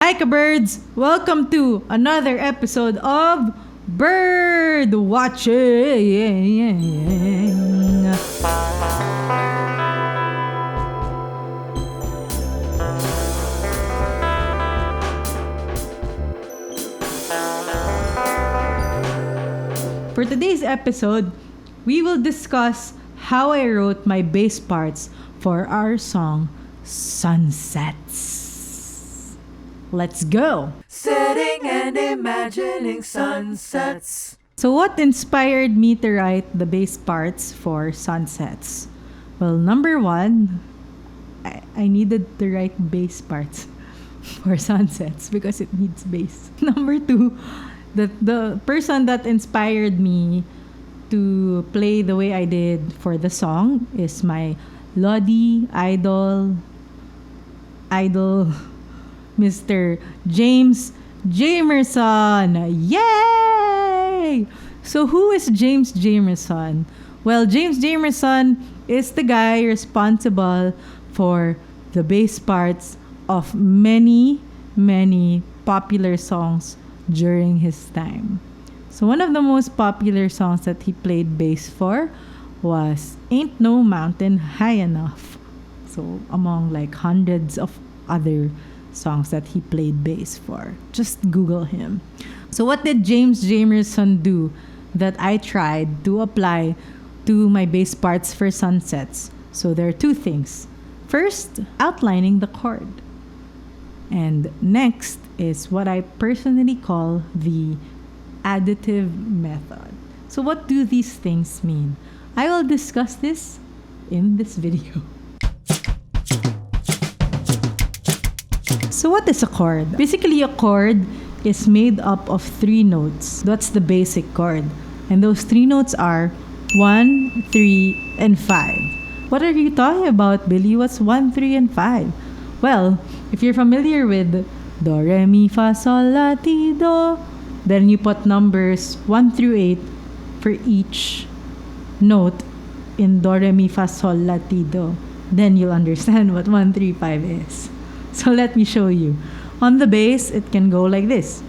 Hi birds! Welcome to another episode of Bird Watching. For today's episode, we will discuss how I wrote my bass parts for our song Sunsets. Let's go! Setting and imagining sunsets. So what inspired me to write the bass parts for Sunsets? Well, number one, I needed to write bass parts for Sunsets because it needs bass. Number two, the person that inspired me to play the way I did for the song is my Lodi idol, Mr. James Jamerson. Yay! So who is James Jamerson? Well, James Jamerson is the guy responsible for the bass parts of many popular songs during his time. So one of the most popular songs that he played bass for was Ain't No Mountain High Enough. So among like hundreds of other songs that he played bass for. Just Google him. So what did James Jamerson do that I tried to apply to my bass parts for Sunsets? So there are two things. First, outlining the chord. And next is what I personally call the additive method. So what do these things mean? I will discuss this in this video. So what is a chord? Basically, a chord is made up of three notes. That's the basic chord. And those three notes are 1, 3, and 5. What are you talking about, Billie? What's 1, 3, and 5? Well, if you're familiar with Do, Re, Mi, Fa, Sol, La, Ti, Do, then you put numbers 1 through 8 for each note in Do, Re, Mi, Fa, Sol, La, Ti, Do. Then you'll understand what 1, 3, 5 is. So let me show you. On the bass, it can go like this.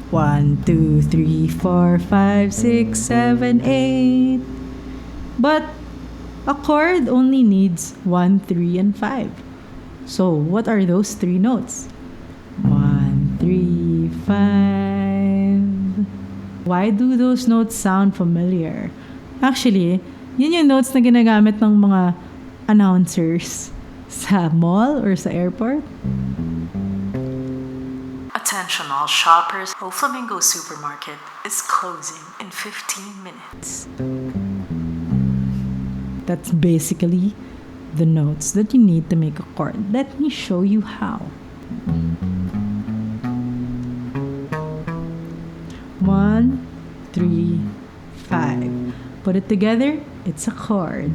One, two, three, four, five, six, seven, 8. But a chord only needs 1, 3, and 5. So what are those three notes? 1, 3, 5. Why do those notes sound familiar? Actually, yun yung notes na ginagamit ng mga announcers sa mall or sa airport. Attention all shoppers, Flamingo supermarket is closing in 15 minutes. That's basically the notes that you need to make a chord. Let me show you how. 1, 3, 5. Put it together, it's a chord.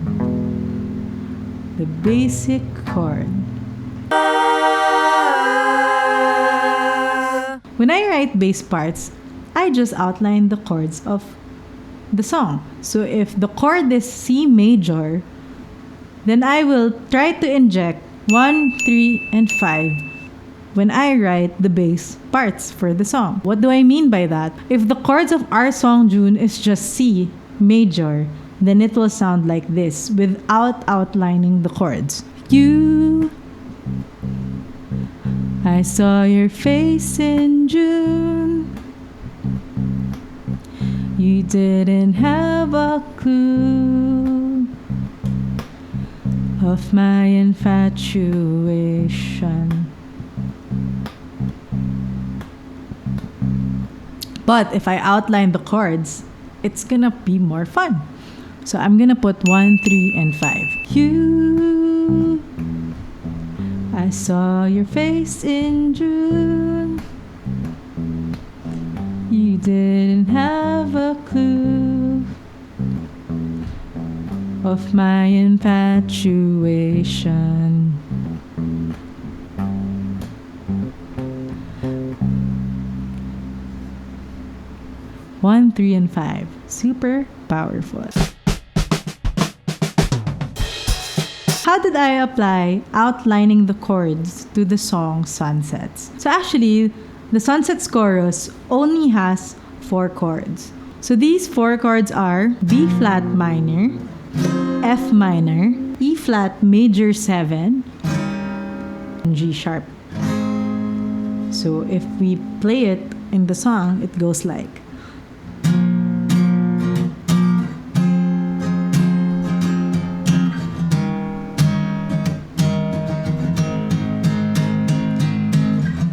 The basic chord. When I write bass parts, I just outline the chords of the song. So if the chord is C major, then I will try to inject 1, 3, and 5 when I write the bass parts for the song. What do I mean by that? If the chords of our song June is just C major, then it will sound like this without outlining the chords. I saw your face in June. You didn't have a clue of my infatuation. But if I outline the chords, it's gonna be more fun. So I'm gonna put 1, 3, and 5. I saw your face in June. You didn't have a clue of my infatuation. One, 3, and 5. Super powerful. how did I apply outlining the chords to the song Sunsets? So actually, the Sunsets chorus only has 4 chords. So these 4 chords are B flat minor, F minor, E flat major 7, and G sharp. So if we play it in the song, it goes like,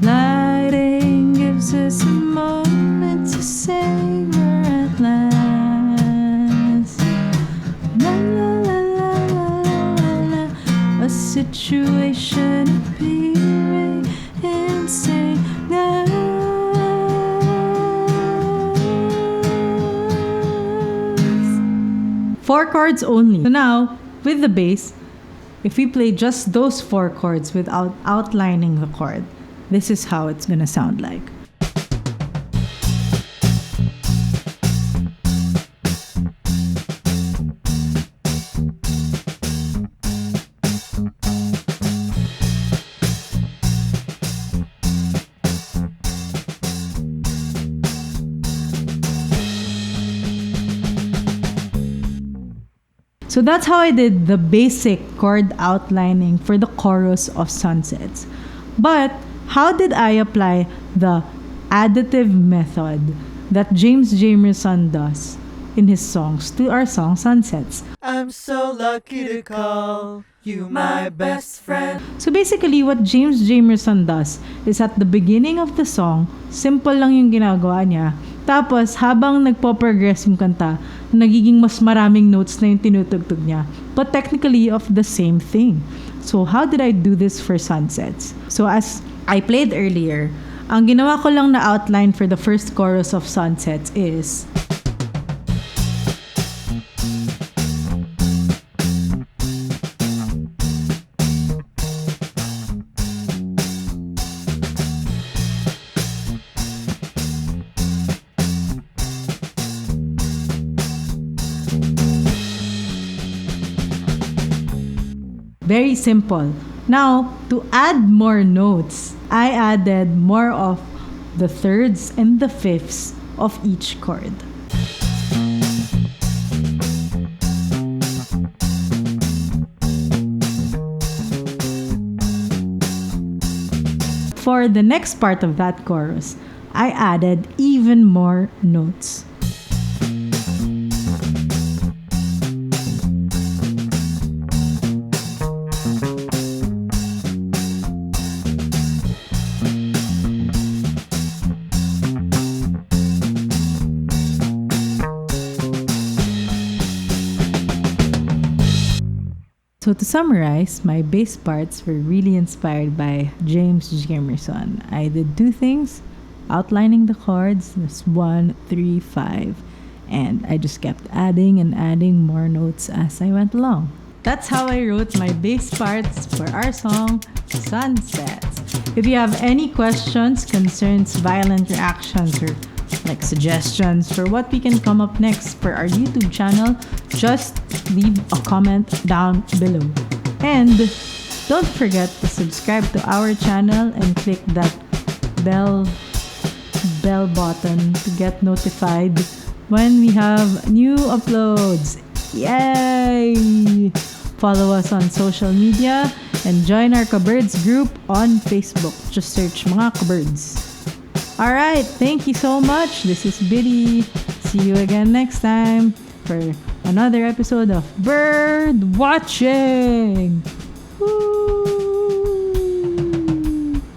lighting gives us a moment to savor at last. La la la la la la, a situation appearing and say that 4 chords only. So now, with the bass, if we play just those 4 chords without outlining the chord, this is how it's gonna sound like. So that's how I did the basic chord outlining for the chorus of Sunsets. But how did I apply the additive method that James Jamerson does in his songs to our song Sunsets? I'm so lucky to call you my best friend. So basically, what James Jamerson does is at the beginning of the song, simple lang yung ginagawa niya. Tapos, habang nagpo-progress yung kanta, nagiging mas maraming notes na yung tinutugtog niya. But technically, of the same thing. So, how did I do this for Sunsets? So, as I played earlier, ang ginawa ko lang na outline for the first chorus of Sunsets is... Very simple. Now, to add more notes, I added more of the thirds and the fifths of each chord. For the next part of that chorus, I added even more notes. So to summarize, my bass parts were really inspired by James Jamerson. I did 2 things, outlining the chords, that's 1, 3, 5, and I just kept adding and adding more notes as I went along. That's how I wrote my bass parts for our song, Sunsets. If you have any questions, concerns, violent reactions, or like suggestions for what we can come up next for our YouTube channel, just leave a comment down below. And don't forget to subscribe to our channel and click that bell button to get notified when we have new uploads. Yay! Follow us on social media and join our Kabirds group on Facebook. Just search mga Kabirds. Alright, thank you so much. This is Billie. See you again next time for another episode of Bird Watching. Woo!